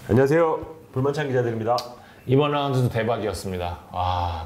안녕하세요. 불만찬 기자들입니다. 이번 라운드도 대박이었습니다.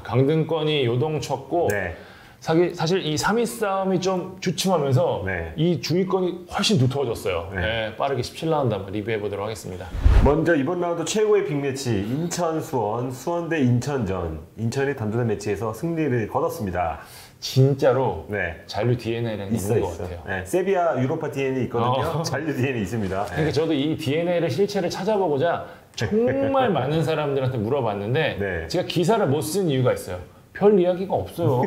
강등권이 요동쳤고 네. 사실 이 3위 싸움이 좀 주춤하면서 네. 이 중위권이 훨씬 두터워졌어요. 네. 네, 빠르게 17라운드 한번 리뷰해보도록 하겠습니다. 먼저 이번 라운드 최고의 빅매치 인천 수원, 수원 대 인천전. 인천이 단두대 매치에서 승리를 거뒀습니다. 진짜로 네. 잔류 DNA는 있는 것 같아요. 네. 세비야 유로파 DNA 있거든요. 잔류 DNA 있습니다. 그러니까 저도 이 DNA를 실체를 찾아보고자 정말 많은 사람들한테 물어봤는데 네. 제가 기사를 못 쓴 이유가 있어요. 별 이야기가 없어요.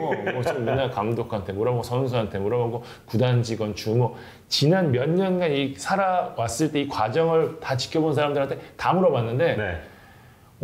우리나라 감독한테 물어보고 선수한테 물어보고 구단 직원 주모 지난 몇 년간 이 살아왔을 때 이 과정을 다 지켜본 사람들한테 다 물어봤는데 네.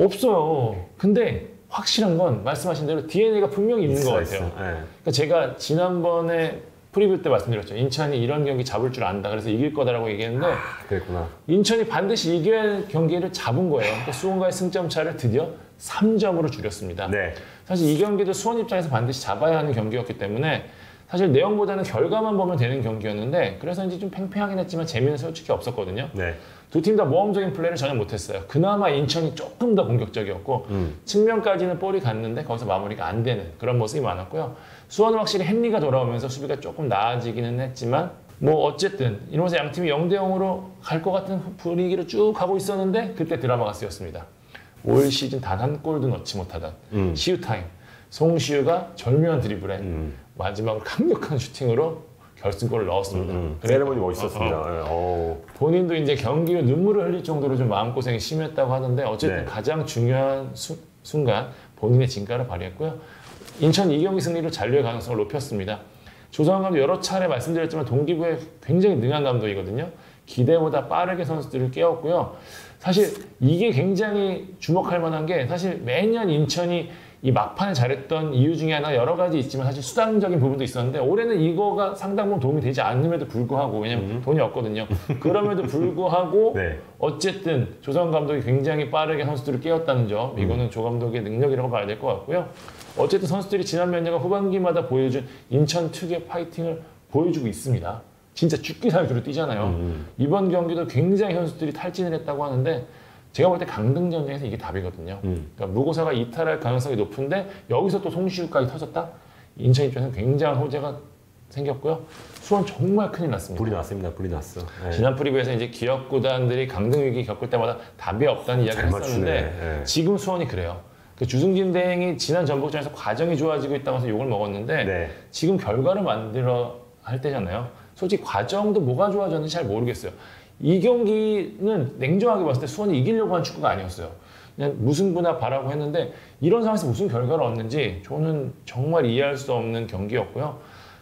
없어요. 근데 확실한 건 말씀하신 대로 DNA가 분명히 있는 것 같아요. 네. 그러니까 제가 지난번에 프리뷰 때 말씀드렸죠. 인천이 이런 경기 잡을 줄 안다. 그래서 이길 거다라고 얘기했는데 그랬구나. 인천이 반드시 이겨야 할 경기를 잡은 거예요. 그러니까 수원과의 승점 차를 드디어 3점으로 줄였습니다. 네. 사실 이 경기도 수원 입장에서 반드시 잡아야 하는 경기였기 때문에 사실 내용보다는 결과만 보면 되는 경기였는데 그래서 이제 좀 팽팽하긴 했지만 재미는 솔직히 없었거든요. 네. 두 팀 다 모험적인 플레이를 전혀 못했어요. 그나마 인천이 조금 더 공격적이었고 측면까지는 볼이 갔는데 거기서 마무리가 안 되는 그런 모습이 많았고요. 수원은 확실히 헨리가 돌아오면서 수비가 조금 나아지기는 했지만 뭐 어쨌든 이러면서 양 팀이 0대 0으로 갈 것 같은 분위기로 쭉 가고 있었는데 그때 드라마가 쓰였습니다. 올 시즌 단 한 골도 넣지 못하던 시우타임 송시우가 절묘한 드리블에 마지막으로 강력한 슈팅으로 결승골을 넣었습니다. 세레머니 멋있었습니다. 본인도 이제 경기 후 눈물을 흘릴 정도로 좀 마음고생이 심했다고 하는데 어쨌든 네. 가장 중요한 순간 본인의 진가를 발휘했고요. 인천 이 경기 승리로 잔류의 가능성을 높였습니다. 조성환 감독 여러 차례 말씀드렸지만 동기부에 굉장히 능한 감독이거든요. 기대보다 빠르게 선수들을 깨웠고요. 사실 이게 굉장히 주목할 만한 게 사실 매년 인천이 이 막판에 잘했던 이유 중에 하나 여러 가지 있지만 사실 수단적인 부분도 있었는데 올해는 이거가 상당 부분 도움이 되지 않음에도 불구하고 왜냐면 돈이 없거든요. 그럼에도 불구하고 네. 어쨌든 조성환 감독이 굉장히 빠르게 선수들을 깨웠다는 점 이거는 조 감독의 능력이라고 봐야 될 것 같고요. 어쨌든 선수들이 지난 몇 년간 후반기마다 보여준 인천 특유의 파이팅을 보여주고 있습니다. 진짜 죽기 살기로 뛰잖아요. 이번 경기도 굉장히 선수들이 탈진을 했다고 하는데 제가 볼 때 강등 전쟁에서 이게 답이거든요. 그러니까 무고사가 이탈할 가능성이 높은데 여기서 또 송시우까지 터졌다? 인천 입장에서는 굉장한 호재가 생겼고요. 수원 정말 큰일 났습니다. 불이 났습니다. 불이 났어. 네. 지난 프리뷰에서 이제 기업 구단들이 강등 위기 겪을 때마다 답이 없다는 이야기를 했었는데 네. 지금 수원이 그래요. 그 주승진 대행이 지난 전북전에서 과정이 좋아지고 있다고 해서 욕을 먹었는데 네. 지금 결과를 만들어 할 때잖아요. 솔직히 과정도 뭐가 좋아졌는지 잘 모르겠어요. 이 경기는 냉정하게 봤을 때 수원이 이기려고 한 축구가 아니었어요. 그냥 무승부나 바라고 했는데 이런 상황에서 무슨 결과를 얻는지 저는 정말 이해할 수 없는 경기였고요.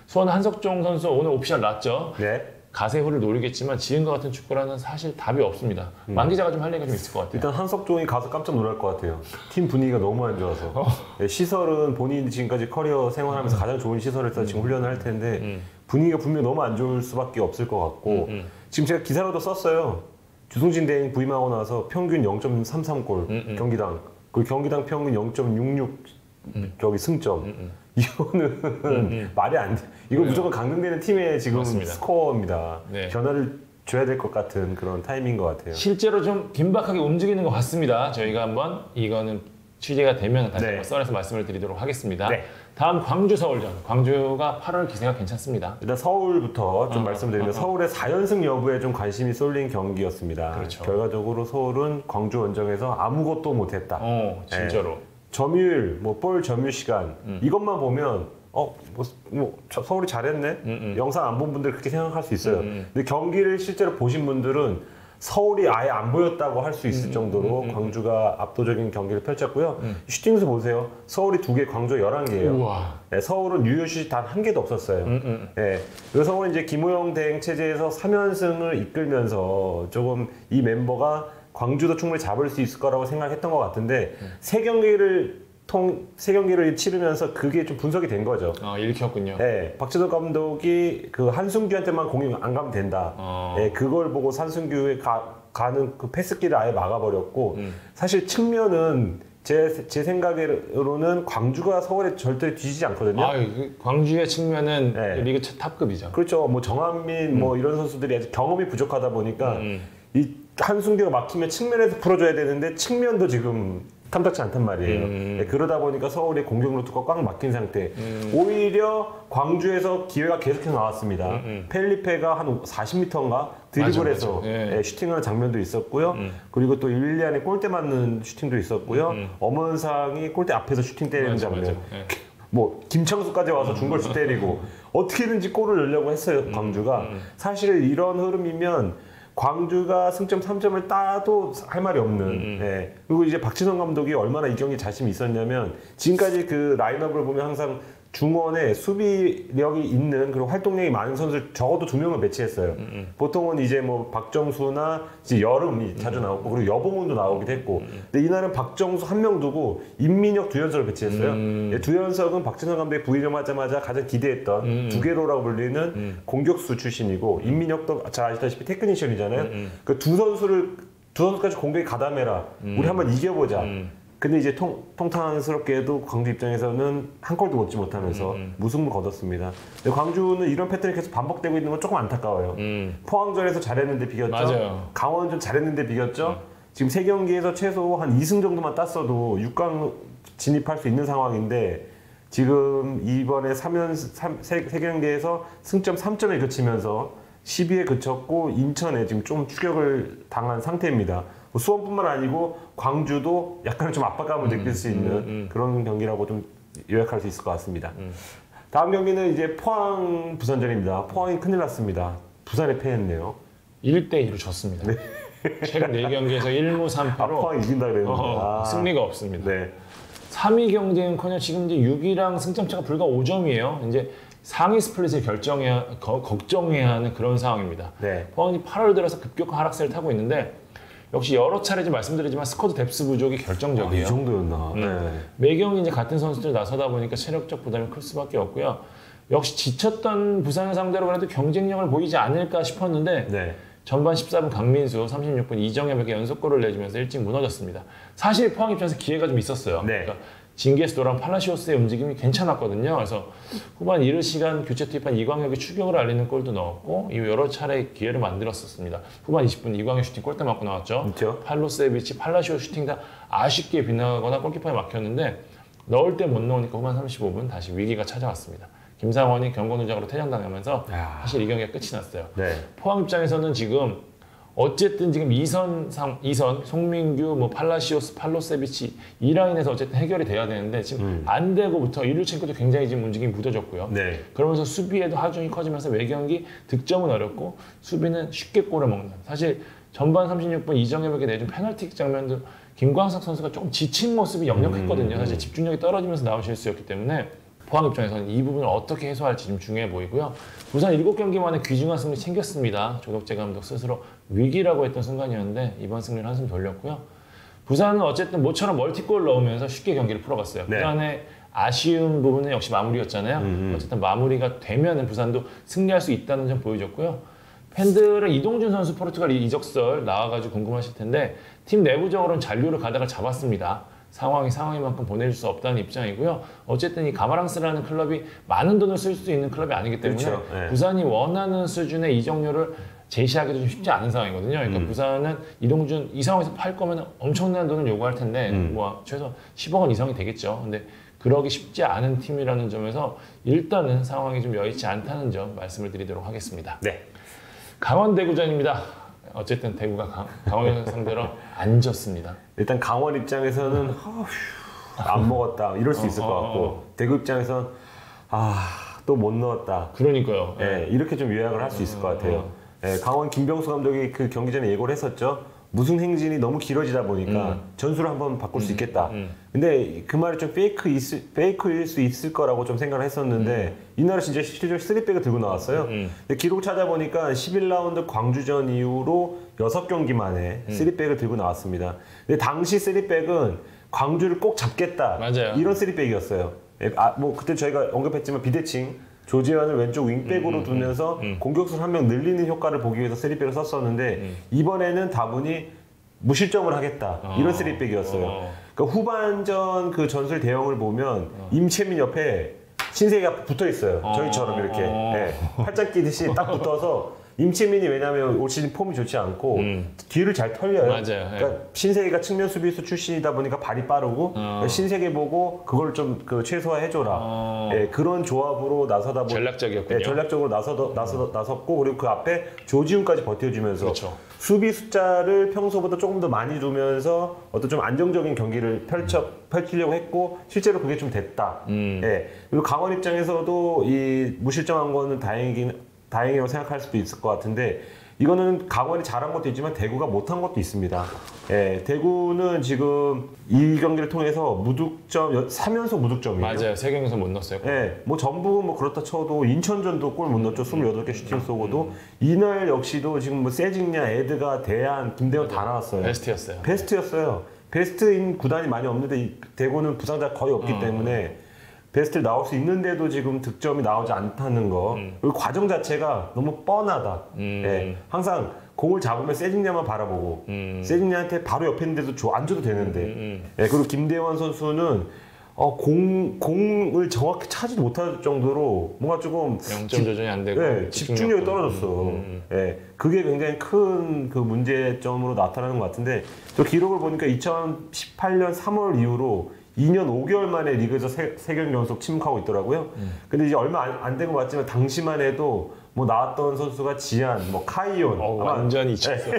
수원 한석종 선수 오늘 오피셜 났죠. 네. 가세후를 노리겠지만 지금과 같은 축구라는 사실 답이 없습니다. 만 기자가 좀 할 얘기가 좀 있을 것 같아요. 일단 한석종이 가서 깜짝 놀랄 것 같아요. 팀 분위기가 너무 안 좋아서. 네, 시설은 본인이 지금까지 커리어 생활하면서 가장 좋은 시설에서 지금 훈련을 할 텐데 분위기가 분명히 너무 안 좋을 수밖에 없을 것 같고 지금 제가 기사로도 썼어요. 주승진 대행 부임하고 나서 평균 0.33골 경기당 그리고 경기당 평균 0.66 저기 승점 이거는 말이 안 돼. 이거 무조건 강등되는 팀의 지금 맞습니다. 스코어입니다. 네. 변화를 줘야 될 것 같은 그런 타이밍인 것 같아요. 실제로 좀 긴박하게 움직이는 것 같습니다. 저희가 한번 이거는 취재가 되면 다시 한번 썰어서 말씀을 드리도록 하겠습니다. 네. 다음 광주 서울전. 광주가 8월 기세가 괜찮습니다. 일단 서울부터 좀 말씀드리면 서울의 4연승 여부에 좀 관심이 쏠린 경기였습니다. 그렇죠. 결과적으로 서울은 광주 원정에서 아무것도 못했다. 진짜로. 점유율, 볼 점유 시간 이것만 보면 서울이 잘했네. 영상 안 본 분들 그렇게 생각할 수 있어요. 근데 경기를 실제로 보신 분들은 서울이 아예 안 보였다고 할 수 있을 정도로 광주가 압도적인 경기를 펼쳤고요. 슈팅수 보세요. 서울이 2개, 광주 11개예요. 우와. 네, 서울은 유효슛이 단 1개도 없었어요. 네, 그래서 서울은 이제 김호영 대행 체제에서 3연승을 이끌면서 조금 이 멤버가 광주도 충분히 잡을 수 있을 거라고 생각했던 것 같은데 세 경기를 치르면서 그게 좀 분석이 된 거죠. 읽혔군요. 네, 박지덕 감독이 그 한승규한테만 공이 안 가면 된다. 네, 그걸 보고 한승규의 가는 그 패스길을 아예 막아버렸고 사실 측면은 제 생각으로는 광주가 서울에 절대 뒤지지 않거든요. 광주의 측면은 리그 탑급이죠. 그렇죠. 뭐 정한민 뭐 이런 선수들이 아직 경험이 부족하다 보니까 이 한승규가 막히면 측면에서 풀어줘야 되는데 측면도 지금 탐탁치 않단 말이에요. 네, 그러다 보니까 서울의 공격 루트가 꽉 막힌 상태. 오히려 광주에서 기회가 계속해서 나왔습니다. 펠리페가 한 40m인가 드리블해서 예, 슈팅하는 장면도 있었고요. 그리고 또 윌리안이 골대 맞는 슈팅도 있었고요. 엄원상이 골대 앞에서 슈팅 때리는 장면. 뭐 김창수까지 와서 중거리슛 때리고 어떻게든지 골을 넣으려고 했어요. 광주가. 사실 이런 흐름이면 광주가 승점 3점을 따도 할 말이 없는. 예. 그리고 이제 박지성 감독이 얼마나 이 경기에 자신이 있었냐면 지금까지 그 라인업을 보면 항상 중원에 수비력이 있는 그리고 활동량이 많은 선수를 적어도 2명을 배치했어요. 보통은 이제 뭐 박정수나 이제 여름이 자주 나오고 그리고 여봉훈도 나오기도 했고. 근데 이날은 박정수 한 명 두고 임민혁 두현석을 배치했어요. 예, 두현석은 박진성 감독이 부임하자마자 가장 기대했던 두개로라고 불리는 공격수 출신이고 임민혁도 잘 아시다시피 테크니션이잖아요. 그 두 선수까지 공격에 가담해라. 우리 한번 이겨보자. 근데 이제 통탄스럽게도 광주 입장에서는 한 골도 넣지 못하면서 무승부 거뒀습니다. 근데 광주는 이런 패턴이 계속 반복되고 있는 건 조금 안타까워요. 포항전에서 잘했는데 비겼죠. 맞아요. 강원전 잘했는데 비겼죠. 지금 3경기에서 최소 한 2승 정도만 땄어도 6강 진입할 수 있는 상황인데 지금 이번에 3경기에서 승점 3점에 그치면서 10위에 그쳤고 인천에 지금 좀 추격을 당한 상태입니다. 수원뿐만 아니고 광주도 약간 좀 압박감을 느낄 수 있는 그런 경기라고 좀 요약할 수 있을 것 같습니다. 다음 경기는 이제 포항 부산전입니다. 포항이 큰일 났습니다. 부산에 패했네요. 1대2로 졌습니다. 네. 최근 4경기에서 1무 3패로 포항이 이긴다 그랬는데 승리가 없습니다. 네. 3위 경쟁은커녕 지금 이제 6위랑 승점차가 불과 5점이에요. 이제 상위 스플릿을 걱정해야 하는 그런 상황입니다. 네. 포항이 8월 들어서 급격한 하락세를 타고 있는데 역시 여러 차례 좀 말씀드리지만 스쿼드 뎁스 부족이 결정적이에요. 이 정도였나? 네. 매경 이제 같은 선수들 나서다 보니까 체력적 부담이 클 수밖에 없고요. 역시 지쳤던 부산을 상대로 그래도 경쟁력을 보이지 않을까 싶었는데 네. 전반 14분 강민수, 36분 이정엽에게 연속골을 내주면서 일찍 무너졌습니다. 사실 포항 입장에서 기회가 좀 있었어요. 네. 그러니까 징기에스도랑 팔라시오스의 움직임이 괜찮았거든요. 그래서 후반 이른 시간 교체 투입한 이광혁이 추격을 알리는 골도 넣었고 이후 여러 차례 기회를 만들었었습니다. 후반 20분 이광혁 슈팅 골대 맞고 나왔죠. 그렇죠. 팔로세비치, 팔라시오 슈팅 다 아쉽게 빗나가거나 골키퍼에 막혔는데 넣을 때 못 넣으니까 후반 35분 다시 위기가 찾아왔습니다. 김상원이 경고누적으로 퇴장당하면서 사실 이 경기가 끝이 났어요. 네. 포항 입장에서는 지금 어쨌든 지금 이선, 송민규, 뭐 팔라시오스, 팔로세비치 이 라인에서 어쨌든 해결이 돼야 되는데 지금 안 되고부터 일류첸코도 굉장히 지금 움직임이 무뎌졌고요. 네. 그러면서 수비에도 하중이 커지면서 외경기 득점은 어렵고 수비는 쉽게 골을 먹는. 사실 전반 36분 이정엽에게 내준 페널티 장면도 김광석 선수가 조금 지친 모습이 역력했거든요. 사실 집중력이 떨어지면서 나온 실수였기 때문에 포항 입장에서는 이 부분을 어떻게 해소할지 좀 중요해 보이고요. 부산 7경기 만에 귀중한 승리 챙겼습니다. 조덕재 감독 스스로 위기라고 했던 순간이었는데 이번 승리를 한숨 돌렸고요. 부산은 어쨌든 모처럼 멀티골 넣으면서 쉽게 경기를 풀어갔어요. 네. 부산의 아쉬운 부분은 역시 마무리였잖아요. 어쨌든 마무리가 되면 부산도 승리할 수 있다는 점 보여줬고요. 팬들은 이동준 선수 포르투갈 이적설 나와가지고 궁금하실 텐데 팀 내부적으로는 잔류를 가다가 잡았습니다. 상황이만큼 보내줄 수 없다는 입장이고요. 어쨌든 이 가마랑스라는 클럽이 많은 돈을 쓸 수 있는 클럽이 아니기 때문에 그렇죠. 네. 부산이 원하는 수준의 이적료를 제시하기도 좀 쉽지 않은 상황이거든요. 그러니까 부산은 이동준 이 상황에서 팔 거면 엄청난 돈을 요구할 텐데 뭐 최소 10억 원 이상이 되겠죠. 근데 그러기 쉽지 않은 팀이라는 점에서 일단은 상황이 좀 여의치 않다는 점 말씀을 드리도록 하겠습니다. 네. 강원 대구전입니다. 어쨌든 대구가 강원을 상대로 안 졌습니다. 일단 강원 입장에서는 안 먹었다 이럴 수 있을 것 같고 대구 입장에서는 또 못 넣었다. 그러니까요. 예, 이렇게 좀 요약을 할 수 있을 것 같아요. 예, 강원 김병수 감독이 그 경기 전에 예고를 했었죠. 무슨 행진이 너무 길어지다 보니까 전술을 한번 바꿀 수 있겠다. 근데 그 말이 좀 페이크일 수 있을 거라고 좀 생각을 했었는데 이날은 진짜 실제로 3백을 들고 나왔어요. 근데 기록 찾아보니까 11라운드 광주전 이후로 6경기 만에 3백을 들고 나왔습니다. 근데 당시 3백은 광주를 꼭 잡겠다. 맞아요. 이런 3백이었어요. 뭐 그때 저희가 언급했지만 비대칭 조재환을 왼쪽 윙백으로 두면서 공격수를 한 명 늘리는 효과를 보기 위해서 3백을 썼었는데 이번에는 다분히 무실점을 하겠다 이런 3백이었어요. 그러니까 후반전 그 전술 대형을 보면 임채민 옆에 신세계가 붙어 있어요. 저희처럼 이렇게 팔짱 끼듯이 딱 붙어서 임채민이 왜냐하면 올 시즌 폼이 좋지 않고 뒤를 잘 털려요. 맞아요. 그러니까 신세계가 측면 수비수 출신이다 보니까 발이 빠르고 신세계 보고 그걸 좀 그 최소화해줘라. 예, 그런 조합으로 나서다 보니 전략적이었군요. 예, 전략적으로 나섰고 그리고 그 앞에 조지훈까지 버텨주면서 그렇죠. 수비 숫자를 평소보다 조금 더 많이 두면서 어떤 좀 안정적인 경기를 펼치려고 했고 실제로 그게 좀 됐다. 예. 그리고 강원 입장에서도 이 무실점한 거는 다행이라고 생각할 수도 있을 것 같은데 이거는 강원이 잘한 것도 있지만 대구가 못한 것도 있습니다. 예, 대구는 지금 이 경기를 통해서 무득점 3연속 무득점이에요. 맞아요. 3경기에서 못 넣었어요. 예, 뭐 전북은 뭐 그렇다 쳐도 인천전도 골 못 넣었죠. 28개 슈팅 쏘고도 이날 역시도 지금 뭐 세징야, 에드가, 대한, 김대현 다 나왔어요. 베스트였어요. 베스트인 구단이 많이 없는데 이 대구는 부상자 거의 없기 때문에 베스트를 나올 수 있는데도 지금 득점이 나오지 않다는 거. 그리고 과정 자체가 너무 뻔하다. 예, 항상 공을 잡으면 세징야만 바라보고 세징야한테 바로 옆에 있는데도 안 줘도 되는데. 예, 그리고 김대원 선수는 공을 정확히 차지 못할 정도로 뭔가 조금 0점 조정이 안 되고 예, 집중력이 떨어졌어. 예, 그게 굉장히 큰 그 문제점으로 나타나는 것 같은데 저 기록을 보니까 2018년 3월 이후로 2년 5개월 만에 리그에서 3경기 연속 침묵하고 있더라고요. 근데 이제 얼마 안 된 것 같지만 당시만 해도 뭐 나왔던 선수가 지한, 뭐 카이온, 완전히 잊혔어.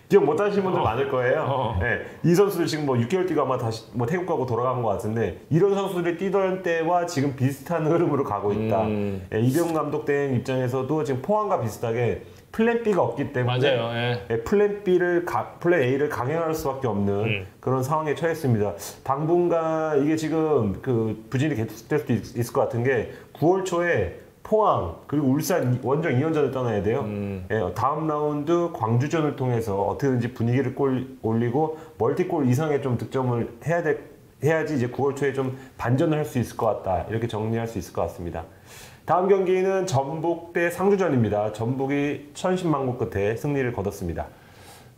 기억 못 하시는 분들 많을 거예요. 네, 이 선수들 지금 뭐 6개월 뛰고 아마 다시 뭐 태국 가고 돌아간 것 같은데 이런 선수들이 뛰던 때와 지금 비슷한 흐름으로 가고 있다. 네, 이병훈 감독 대 입장에서도 지금 포항과 비슷하게 플랜 B가 없기 때문에 맞아요. 예. 플랜 A를 강행할 수밖에 없는 그런 상황에 처했습니다. 당분간 이게 지금 그 부진이 계속될 수도 있을 것 같은 게 9월 초에 포항 그리고 울산 원정 2연전을 떠나야 돼요. 예, 다음 라운드 광주전을 통해서 어떻게든지 분위기를 올리고 멀티골 이상의 좀 득점을 해야지 이제 9월 초에 좀 반전을 할 수 있을 것 같다. 이렇게 정리할 수 있을 것 같습니다. 다음 경기는 전북 대 상주전입니다. 전북이 천신만고 끝에 승리를 거뒀습니다.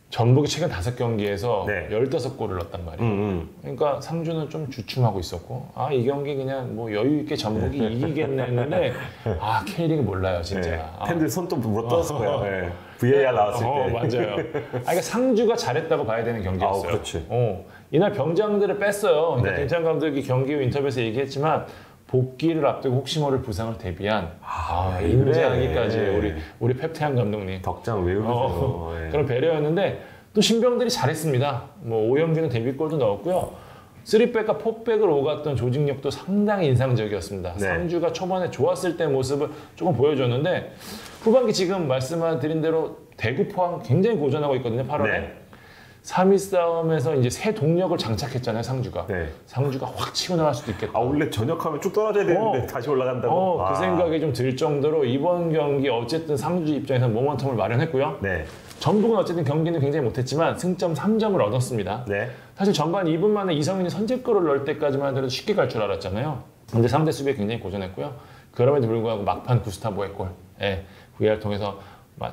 전북이 최근 5경기에서 네. 15골을 넣었단 말이에요. 그러니까 상주는 좀 주춤하고 있었고 이 경기 그냥 뭐 여유 있게 전북이 이기겠네 했는데 K리그 몰라요 진짜. 네. 팬들 손 또 물어 떴을 거예요. 네. VAR 나왔을 때. 맞아요. 그러니까 상주가 잘했다고 봐야 되는 경기였어요. 그렇지. 이날 병장들을 뺐어요. 그러니까 네. 김찬 감독이 경기 후 인터뷰에서 얘기했지만 복귀를 앞두고 혹시 모를 부상을 대비한 인자하기까지 그래. 우리 펩태양 감독님 덕장 왜 그러세요? 네. 그런 배려였는데 또 신병들이 잘했습니다. 뭐 오영규는 데뷔골도 넣었고요. 3백과 4백을 오갔던 조직력도 상당히 인상적이었습니다. 네. 상주가 초반에 좋았을 때 모습을 조금 보여줬는데 후반기 지금 말씀드린 대로 대구 포항 굉장히 고전하고 있거든요. 8월에. 네. 3위 싸움에서 이제 새 동력을 장착했잖아요, 상주가. 네. 상주가 확 치고 나갈 수도 있겠다. 원래 전역하면 쭉 떨어져야 되는데 다시 올라간다고? 그 생각이 좀 들 정도로 이번 경기 어쨌든 상주 입장에서 모멘텀을 마련했고요. 네. 전북은 어쨌든 경기는 굉장히 못했지만 승점 3점을 얻었습니다. 네. 사실 전반 2분 만에 이성윤이 선제골을 넣을 때까지만 하더라도 쉽게 갈 줄 알았잖아요. 근데 상대 수비에 굉장히 고전했고요. 그럼에도 불구하고 막판 구스타보의 골, VAR 통해서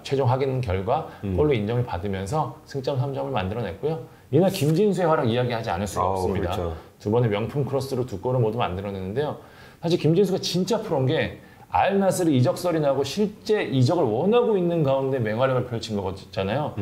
최종 확인 결과 골로 인정을 받으면서 승점 3점을 만들어냈고요. 이날 김진수의 활약 이야기하지 않을 수가 없습니다. 그렇죠. 두 번의 명품 크로스로 2골을 모두 만들어냈는데요. 사실 김진수가 진짜 프로인 게 알나스르 이적설이 나고 실제 이적을 원하고 있는 가운데 맹활약을 펼친 거잖아요.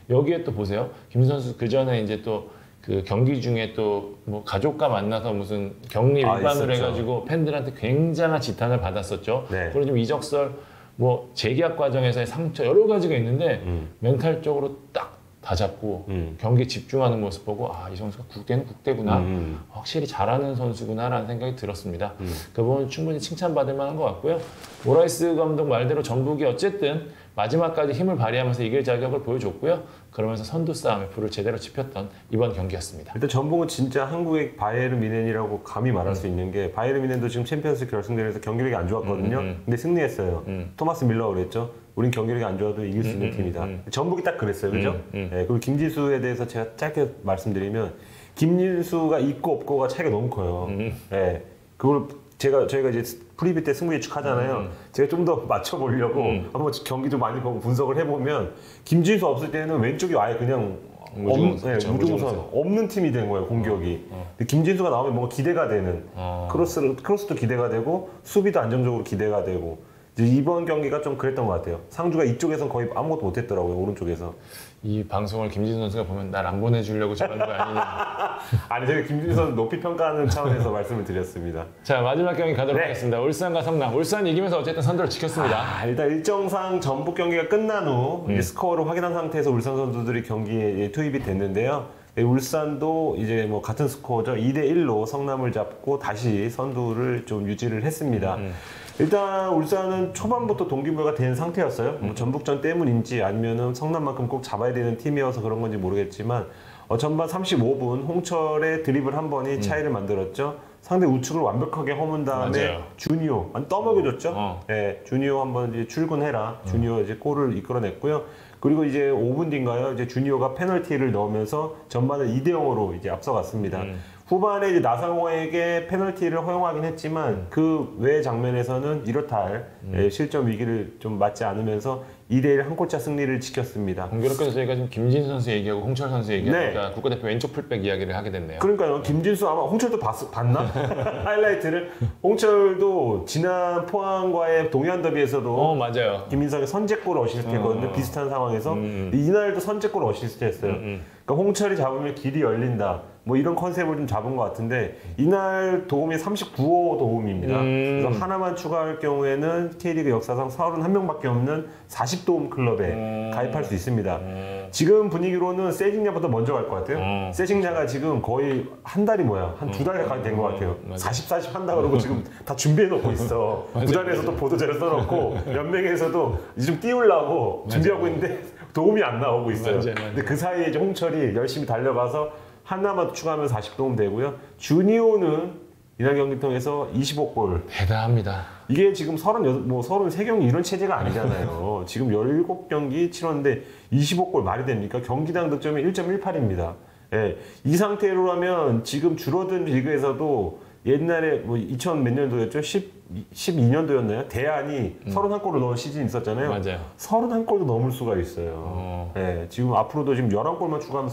여기에 또 보세요. 김 선수 그 전에 이제 또 그 경기 중에 또 뭐 가족과 만나서 무슨 격리 위반을 해가지고 팬들한테 굉장한 지탄을 받았었죠. 네. 그리고 좀 이적설 뭐 재계약 과정에서의 상처 여러 가지가 있는데 멘탈적으로 딱 다 잡고 경기에 집중하는 모습 보고 이 선수가 국대는 국대구나. 확실히 잘하는 선수구나라는 생각이 들었습니다. 그 부분 충분히 칭찬받을 만한 것 같고요. 오라이스 감독 말대로 전북이 어쨌든 마지막까지 힘을 발휘하면서 이길 자격을 보여줬고요. 그러면서 선두 싸움에 불을 제대로 지폈던 이번 경기였습니다. 일단 전북은 진짜 한국의 바이에른 뮌헨이라고 감히 말할 수 있는 게 바이에른 뮌헨도 지금 챔피언스 결승전에서 경기력이 안 좋았거든요. 근데 승리했어요. 토마스 밀러가 그랬죠. 우린 경기력이 안 좋아도 이길 수 있는 팀이다. 전북이 딱 그랬어요. 그죠? 네, 그리고 김진수에 대해서 제가 짧게 말씀드리면 김진수가 있고 없고가 차이가 너무 커요. 네, 그걸 저희가 이제 프리뷰 때 승부 예측하잖아요. 제가 좀 더 맞춰보려고 한번 경기도 많이 보고 분석을 해보면 김진수 없을 때는 왼쪽이 아예 그냥 무중선 없는 팀이 된 거예요, 공격이. 근데 김진수가 나오면 뭔가 기대가 되는 크로스도 기대가 되고 수비도 안정적으로 기대가 되고 이제 이번 경기가 좀 그랬던 것 같아요. 상주가 이쪽에선 거의 아무것도 못했더라고요. 오른쪽에서. 이 방송을 김진수 선수가 보면 날 안 보내주려고 저러는 거 아니냐. 아니 제가 김진수 선수 높이 평가하는 차원에서 말씀을 드렸습니다. 자, 마지막 경기 가도록 네. 하겠습니다. 울산과 성남. 울산이 이기면서 어쨌든 선두를 지켰습니다. 일단 일정상 전북 경기가 끝난 후 이제 스코어를 확인한 상태에서 울산 선수들이 경기에 투입이 됐는데요. 울산도 이제 뭐 같은 스코어죠. 2대1로 성남을 잡고 다시 선두를 좀 유지를 했습니다. 일단 울산은 초반부터 동기부여가 된 상태였어요. 뭐 전북전 때문인지 아니면은 성남만큼 꼭 잡아야 되는 팀이어서 그런 건지 모르겠지만 전반 35분 홍철의 드리블 한 번이 차이를 만들었죠. 상대 우측을 완벽하게 허문 다음에 맞아요. 주니오 떠먹여줬죠. 네, 주니오 한번 이제 출근해라. 주니오 이제 골을 이끌어냈고요. 그리고 이제 5분 뒤인가요? 이제 주니오가 페널티를 넣으면서 전반을 2대 0으로 이제 앞서갔습니다. 후반에 이제 나상호에게 페널티를 허용하긴 했지만 그 외 장면에서는 이렇다 할 실점 위기를 좀 맞지 않으면서 2대1 한 골차 승리를 지켰습니다. 공교롭게도 저희가 지금 김진수 선수 얘기하고 홍철 선수 얘기하니까 네. 국가대표 왼쪽 풀백 이야기를 하게 됐네요. 그러니까요. 김진수 아마 홍철도 봤나? 하이라이트를. 홍철도 지난 포항과의 동해안 더비에서도 맞아요. 김민석의 선제골 어시스트했거든요. 비슷한 상황에서. 이날도 선제골 어시스트했어요. 그러니까 홍철이 잡으면 길이 열린다. 뭐 이런 컨셉을 좀 잡은 것 같은데 이날 도움이 39호 도움입니다. 그래서 하나만 추가할 경우에는 K리그 역사상 31명밖에 없는 40도움 클럽에 가입할 수 있습니다. 지금 분위기로는 세징야보다 먼저 갈 것 같아요. 세징야가 지금 거의 한 달이 뭐야? 한 두 달 가까이 된 것 같아요. 40 한다 그러고 지금 다 준비해 놓고 있어. 구단에서도 보도자료 써놓고 연맹에서도 좀 띄우려고 준비하고 있는데 도움이 안 나오고 있어요. 맞아요. 근데 그 사이에 이제 홍철이 열심히 달려가서 하나만 추가하면 40도움 되고요. 주니오는 이날 경기 통해서 25골. 대단합니다. 이게 지금 33경기 이런 체제가 아니잖아요. 지금 17경기 치렀는데 25골 말이 됩니까? 경기당 득점이 1.18입니다. 예, 이 상태로라면 지금 줄어든 리그에서도 옛날에 뭐 2000 몇 년도였죠? 12년도였나요? 대안이 31골을 넣은 시즌이 있었잖아요. 맞아요. 31골도 넘을 수가 있어요. 예, 지금 앞으로도 지금 11골만 추가하면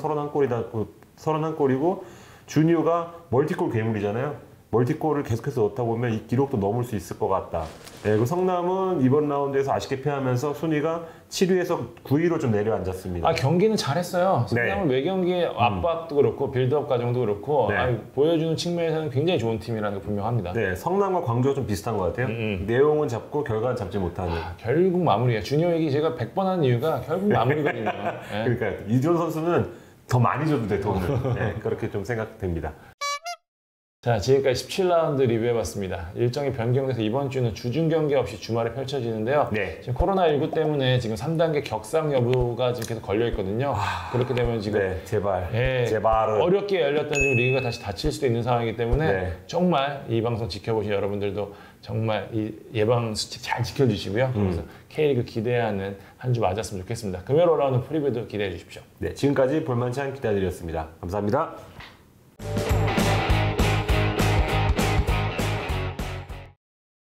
31골이고 주니오가 멀티골 괴물이잖아요. 멀티골을 계속해서 넣다 보면 이 기록도 넘을 수 있을 것 같다. 네, 그리고 성남은 이번 라운드에서 아쉽게 패하면서 순위가 7위에서 9위로 좀 내려앉았습니다. 경기는 잘했어요. 성남은 외경기의 압박도 그렇고 빌드업 과정도 그렇고 네. 보여주는 측면에서는 굉장히 좋은 팀이라는 게 분명합니다. 네, 성남과 광주가 좀 비슷한 것 같아요. 내용은 잡고 결과는 잡지 못하는. 결국 마무리야. 주니어 얘기 제가 100번 하는 이유가 결국 마무리거든요. 네. 그러니까 이준 선수는 더 많이 줘도 돼, 돈을. 네, 그렇게 좀 생각됩니다. 자, 지금까지 17라운드 리뷰해봤습니다. 일정이 변경돼서 이번 주는 주중 경기 없이 주말에 펼쳐지는데요. 네. 지금 코로나19 때문에 지금 3단계 격상 여부가 지금 계속 걸려있거든요. 그렇게 되면 지금 네, 제발. 예, 제발은. 어렵게 열렸던 지금 리그가 다시 닫힐 수도 있는 상황이기 때문에 네. 정말 이 방송 지켜보신 여러분들도 정말 이 예방 수칙 잘 지켜주시고요. 그래서 K리그 기대하는 한 주 맞았으면 좋겠습니다. 금요일 올라오는 프리뷰도 기대해 주십시오. 네, 지금까지 볼만치 않은 기다드렸습니다. 감사합니다.